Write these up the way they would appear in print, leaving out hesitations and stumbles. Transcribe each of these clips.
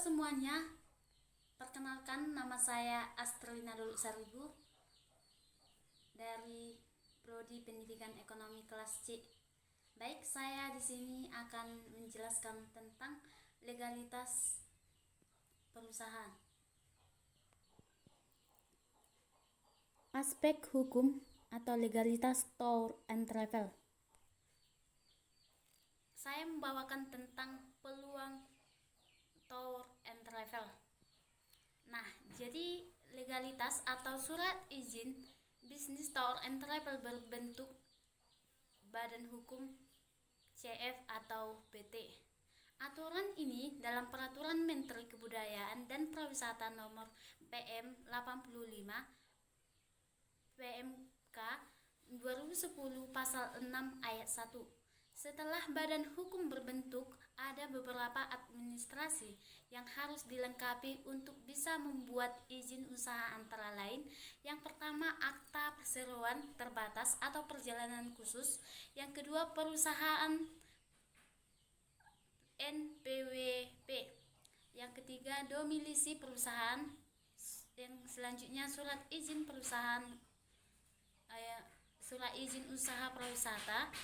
semuanya, perkenalkan nama saya Astrina Dulu Saribu dari Prodi Pendidikan Ekonomi kelas C. Baik, saya di sini akan menjelaskan tentang legalitas perusahaan. Aspek hukum atau legalitas tour and travel. Saya membawakan tentang peluang tour and travel. Nah, jadi legalitas atau surat izin bisnis tour and travel berbentuk badan hukum CF atau PT. Aturan ini dalam Peraturan Menteri Kebudayaan dan Pariwisata Nomor PM 85 PMK 2010 Pasal 6 Ayat 1. Setelah badan hukum berbentuk, ada beberapa administrasi yang harus dilengkapi untuk bisa membuat izin usaha, antara lain: yang pertama, akta perseroan terbatas atau perjalanan khusus; yang kedua, perusahaan NPWP; yang ketiga, domisili perusahaan; yang selanjutnya, surat izin perusahaan, surat izin usaha pariwisata;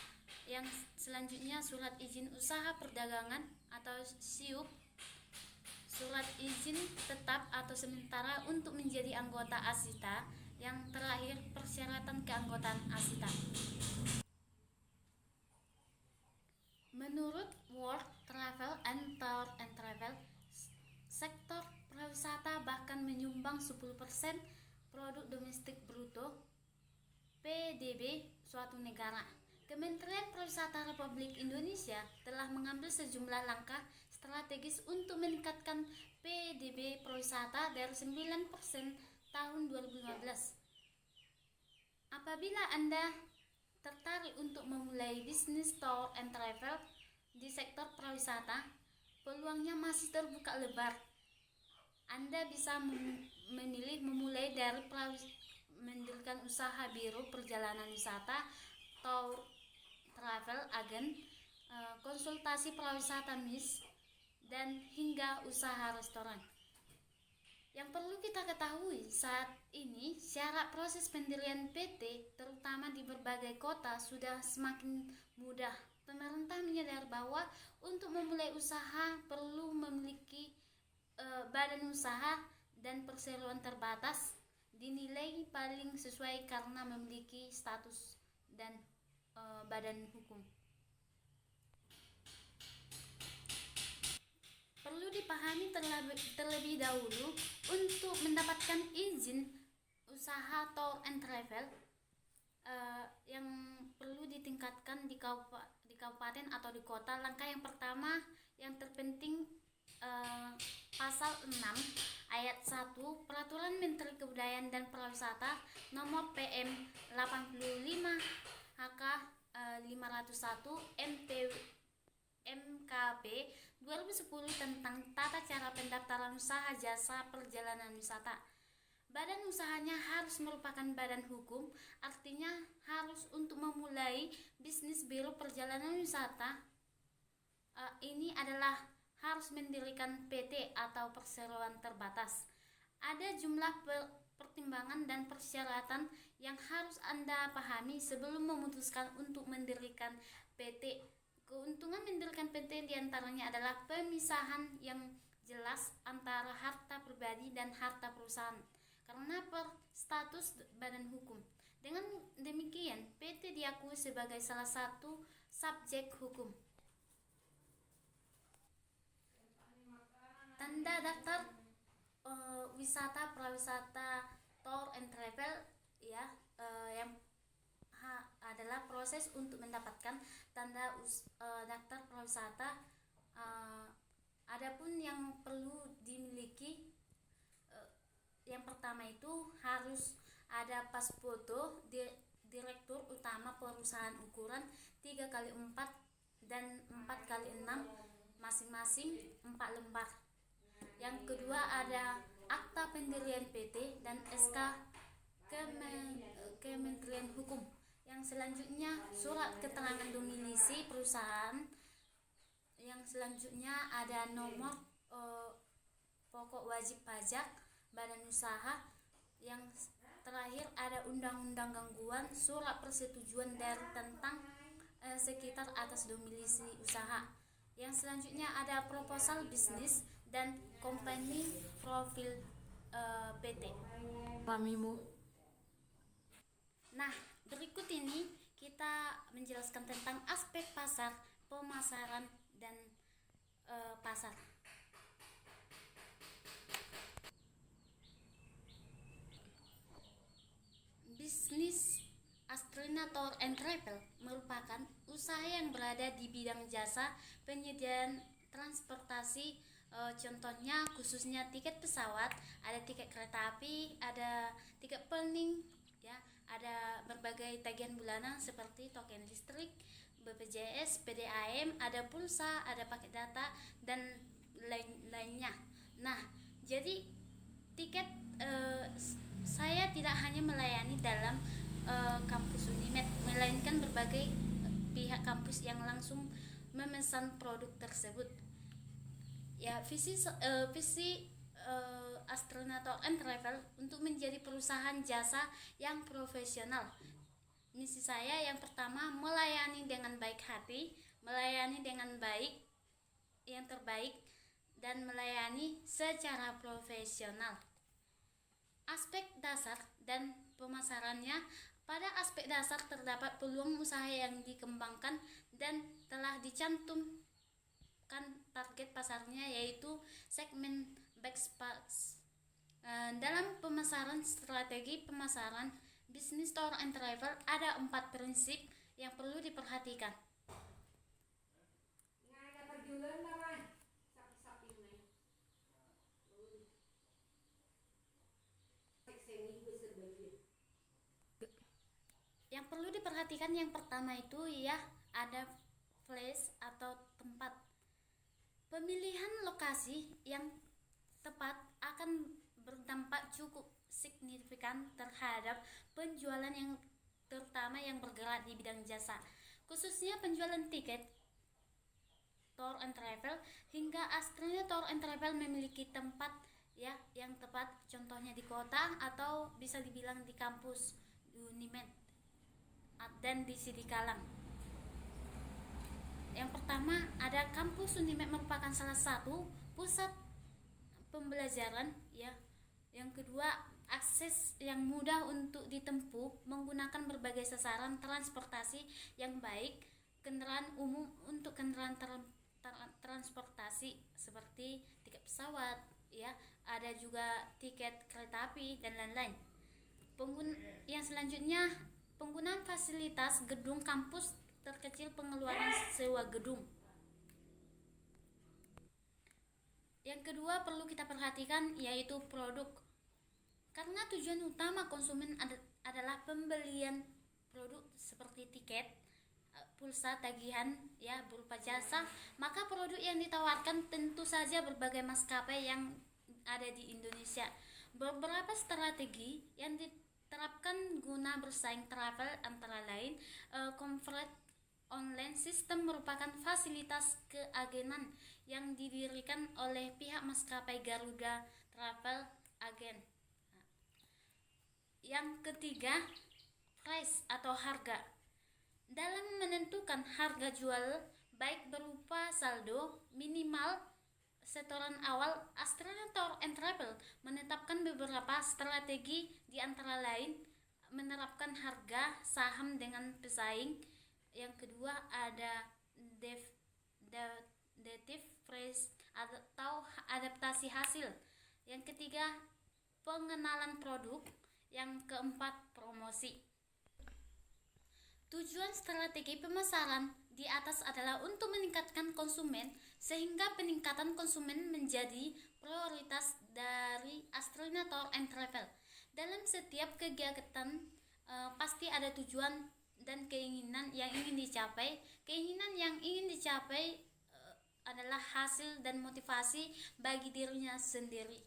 yang selanjutnya, surat izin usaha perdagangan atau SIUP; surat izin tetap atau sementara untuk menjadi anggota ASITA; yang terakhir, persyaratan keanggotaan ASITA. Menurut World Travel and Tour and Travel, sektor pariwisata bahkan menyumbang 10% produk domestik bruto PDB suatu negara. Kementerian Pariwisata Republik Indonesia telah mengambil sejumlah langkah strategis untuk meningkatkan PDB pariwisata dari 9% tahun 2015. Apabila Anda tertarik untuk memulai bisnis tour and travel di sektor pariwisata, peluangnya masih terbuka lebar. Anda bisa memilih memulai dari mendirikan usaha biro perjalanan wisata, tour travel agent, konsultasi pariwisata MIS, dan hingga usaha restoran. Yang perlu kita ketahui saat ini, syarat proses pendirian PT terutama di berbagai kota sudah semakin mudah. Pemerintah menyadari bahwa untuk memulai usaha perlu memiliki badan usaha dan perseroan terbatas, dinilai paling sesuai karena memiliki status dan badan hukum. Perlu dipahami terlebih dahulu, untuk mendapatkan izin usaha tour and travel yang perlu ditingkatkan di kabupaten atau di kota. Langkah yang pertama yang terpenting, Pasal 6 Ayat 1 Peraturan Menteri Kebudayaan dan Pariwisata Nomor PM 85 HK 501 MKP 2010 tentang tata cara pendaftaran usaha jasa perjalanan wisata. Badan usahanya harus merupakan badan hukum, artinya harus untuk memulai bisnis biro perjalanan wisata. Ini adalah harus mendirikan PT atau perseroan terbatas. Ada jumlah pertimbangan dan persyaratan yang harus Anda pahami sebelum memutuskan untuk mendirikan PT. Keuntungan mendirikan PT diantaranya adalah pemisahan yang jelas antara harta pribadi dan harta perusahaan karena status badan hukum. Dengan demikian, PT diakui sebagai salah satu subjek hukum. Tanda daftar wisata pariwisata tour and travel yang adalah proses untuk mendapatkan tanda daftar pariwisata. Adapun yang perlu dimiliki, yang pertama itu harus ada pas foto direktur utama perusahaan ukuran 3x4 dan 4x6 masing-masing 4 lembar. Yang kedua ada akta pendirian PT dan SK Kementerian Hukum. Yang selanjutnya surat keterangan domisili perusahaan. Yang selanjutnya ada nomor pokok wajib pajak, badan usaha. Yang terakhir ada undang-undang gangguan, surat persetujuan dari tentang sekitar atas domisili usaha. Yang selanjutnya ada proposal bisnis dan company profil PT. Pamimu. Nah, berikut ini kita menjelaskan tentang aspek pasar, pemasaran, dan pasar. Bisnis Astrina Tour and Travel merupakan usaha yang berada di bidang jasa penyediaan transportasi. Contohnya khususnya tiket pesawat, ada tiket kereta api, ada tiket planning, ya, ada berbagai tagihan bulanan seperti token listrik, BPJS, PDAM, ada pulsa, ada paket data, dan lainnya. Nah, jadi tiket saya tidak hanya melayani dalam kampus Unimed, melainkan berbagai pihak kampus yang langsung memesan produk tersebut. Ya, visi Astrina Tour and Travel untuk menjadi perusahaan jasa yang profesional. Misi saya yang pertama, melayani dengan baik hati, melayani dengan baik yang terbaik, dan melayani secara profesional. Aspek dasar dan pemasarannya. Pada aspek dasar terdapat peluang usaha yang dikembangkan dan telah dicantumkan target pasarnya, yaitu segmen backpacks. Dalam pemasaran, strategi pemasaran bisnis tour and travel ada 4 prinsip yang perlu diperhatikan. Yang perlu diperhatikan yang pertama itu ya ada place atau tempat. Pemilihan lokasi yang tepat akan berdampak cukup signifikan terhadap penjualan, yang terutama yang bergerak di bidang jasa, khususnya penjualan tiket tour and travel. Hingga Astrina Tour and Travel memiliki tempat ya yang tepat, contohnya di kota atau bisa dibilang di kampus Unimed dan di Sidikalang. Yang pertama ada kampus Unimed, merupakan salah satu pusat pembelajaran ya. Yang kedua, akses yang mudah untuk ditempuh menggunakan berbagai sasaran transportasi yang baik, kendaraan umum untuk kendaraan transportasi seperti tiket pesawat ya, ada juga tiket kereta api dan lain-lain. Yang selanjutnya, penggunaan fasilitas gedung kampus terkecil pengeluaran sewa gedung. Yang kedua perlu kita perhatikan yaitu produk. Karena tujuan utama konsumen adalah pembelian produk seperti tiket, pulsa, tagihan ya berupa jasa, maka produk yang ditawarkan tentu saja berbagai maskapai yang ada di Indonesia. Beberapa strategi yang diterapkan guna bersaing travel antara lain convert online system merupakan fasilitas keagenan yang didirikan oleh pihak maskapai Garuda Travel Agen. Yang ketiga, price atau harga. Dalam menentukan harga jual baik berupa saldo minimal setoran awal, Astrina Tour and Travel menetapkan beberapa strategi, di antara lain menerapkan harga saham dengan pesaing. Yang kedua ada adaptive price atau adaptasi hasil. Yang ketiga, pengenalan produk. Yang keempat, promosi. Tujuan strategi pemasaran di atas adalah untuk meningkatkan konsumen, sehingga peningkatan konsumen menjadi prioritas dari Astrina Tour and Travel. Dalam setiap kegiatan pasti ada tujuan dan keinginan yang ingin dicapai. Keinginan yang ingin dicapai adalah hasil dan motivasi bagi dirinya sendiri.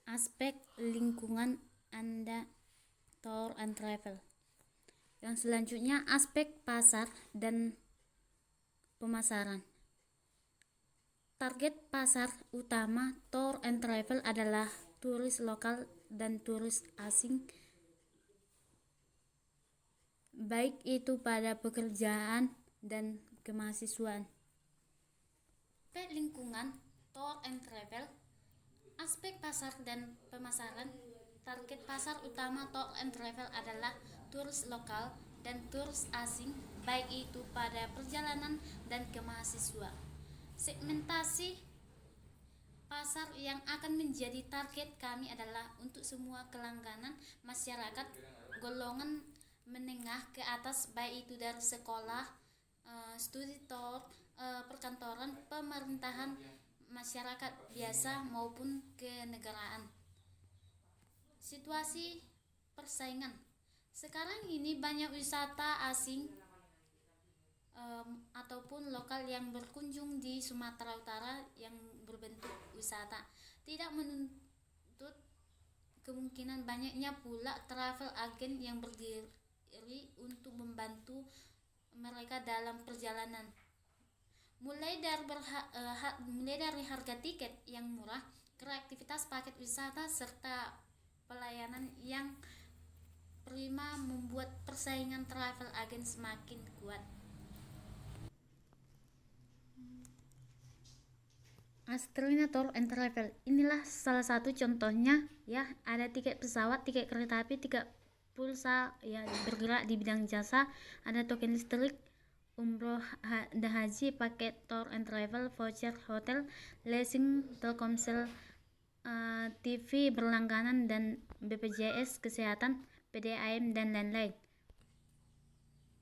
Aspek lingkungan Anda Tour and Travel. Yang selanjutnya aspek pasar dan pemasaran. Target pasar utama tour and travel adalah turis lokal dan turis asing, baik itu pada pekerjaan dan kemahasiswaan. Lingkungan tour and travel, aspek pasar dan pemasaran. Target pasar utama tour and travel adalah turis lokal dan turis asing, baik itu pada perjalanan dan kemahasiswa. Segmentasi pasar yang akan menjadi target kami adalah untuk semua kelangganan masyarakat golongan menengah ke atas, baik itu dari sekolah, studi tour, perkantoran, pemerintahan, masyarakat biasa maupun kenegaraan. Situasi persaingan. Sekarang ini banyak wisata asing ataupun lokal yang berkunjung di Sumatera Utara yang berbentuk wisata. Tidak menuntut kemungkinan banyaknya pula travel agent yang berdiri untuk membantu mereka dalam perjalanan. Mulai dari harga tiket yang murah, kreativitas paket wisata serta pelayanan yang prima membuat persaingan travel agent semakin kuat. Astrina Tour and Travel, inilah salah satu contohnya ya. Ada tiket pesawat, tiket kereta api, tiket pulsa ya bergerak di bidang jasa, ada token listrik, umroh dan haji, paket tour and travel, voucher hotel, leasing, Telkomsel, TV berlangganan, dan BPJS Kesehatan, PDAM, dan lain-lain.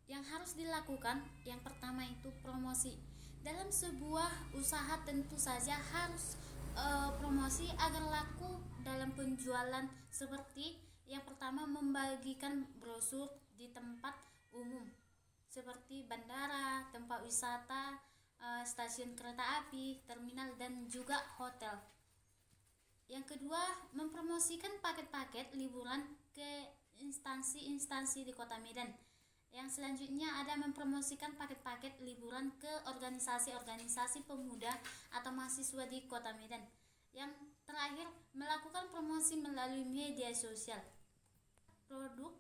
Yang harus dilakukan, yang pertama itu promosi. Dalam sebuah usaha tentu saja harus promosi agar laku dalam penjualan, seperti yang pertama membagikan brosur di tempat umum seperti bandara, tempat wisata, stasiun kereta api, terminal, dan juga hotel. Yang kedua, mempromosikan paket-paket liburan ke instansi-instansi di Kota Medan. Yang selanjutnya ada mempromosikan paket-paket liburan ke organisasi-organisasi pemuda atau mahasiswa di Kota Medan. Yang terakhir, melakukan promosi melalui media sosial. Produk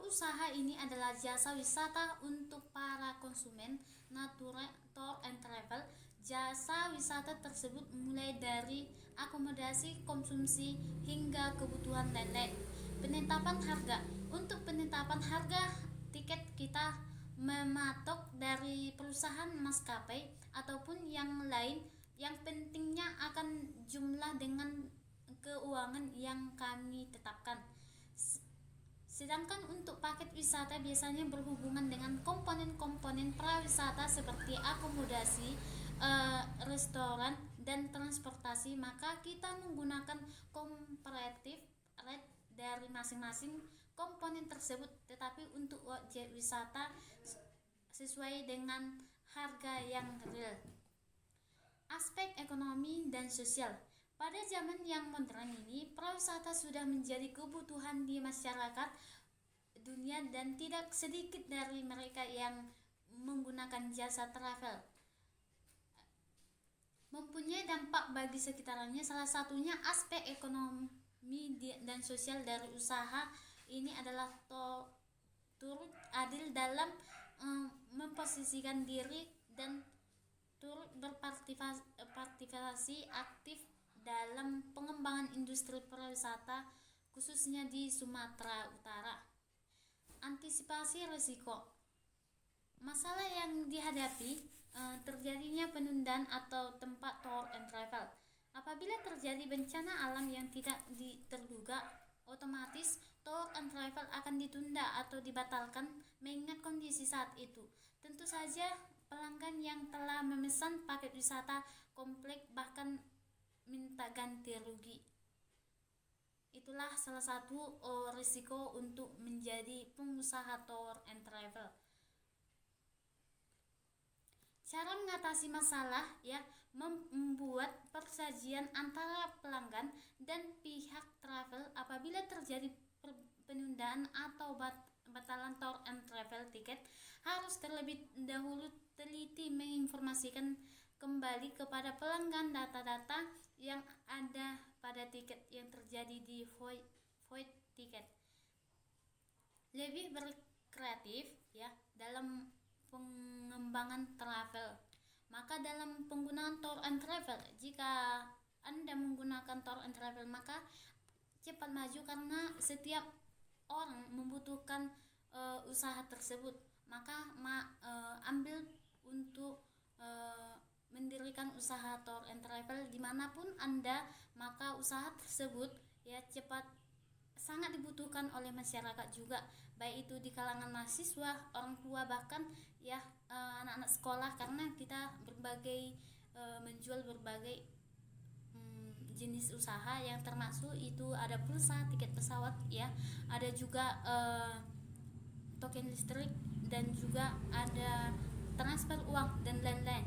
usaha ini adalah jasa wisata untuk para konsumen Natura Tour and Travel. Jasa wisata tersebut mulai dari akomodasi, konsumsi, hingga kebutuhan lain-lain. Penetapan harga. Untuk penetapan harga tiket kita mematok dari perusahaan maskapai ataupun yang lain. Yang pentingnya akan jumlah dengan keuangan yang kami tetapkan. Sedangkan untuk paket wisata biasanya berhubungan dengan komponen-komponen prawisata seperti akomodasi, restoran, dan transportasi, maka kita menggunakan comparative rate dari masing-masing komponen tersebut, tetapi untuk objek wisata sesuai dengan harga yang real. Aspek ekonomi dan sosial. Pada zaman yang modern ini, prawisata sudah menjadi kebutuhan di masyarakat dunia dan tidak sedikit dari mereka yang menggunakan jasa travel. Mempunyai dampak bagi sekitarnya, salah satunya aspek ekonomi dan sosial dari usaha ini adalah turut adil dalam memposisikan diri dan turut berpartisipasi aktif dalam pengembangan industri pariwisata khususnya di Sumatera Utara. Antisipasi risiko. Masalah yang dihadapi terjadinya penundaan atau tempat tour and travel. Apabila terjadi bencana alam yang tidak terduga, otomatis tour and travel akan ditunda atau dibatalkan mengingat kondisi saat itu. Tentu saja pelanggan yang telah memesan paket wisata komplek bahkan minta ganti rugi. Itulah salah satu risiko untuk menjadi pengusaha tour and travel. Cara mengatasi masalah ya, membuat persajian antara pelanggan dan pihak travel apabila terjadi penundaan atau batalan tour and travel tiket, harus terlebih dahulu teliti menginformasikan kembali kepada pelanggan data-data yang ada pada tiket yang terjadi di void tiket. Lebih berkreatif ya dalam pengembangan travel. Maka dalam penggunaan tour and travel, jika Anda menggunakan tour and travel, maka cepat maju karena setiap orang membutuhkan usaha tersebut. Maka ambil untuk mendirikan usaha tour and travel dimanapun Anda, maka usaha tersebut ya cepat sangat dibutuhkan oleh masyarakat juga, baik itu di kalangan mahasiswa, orang tua, bahkan ya anak-anak sekolah, karena kita menjual berbagai jenis usaha yang termasuk itu ada pulsa, tiket pesawat ya, ada juga token listrik, dan juga ada transfer uang dan lain-lain.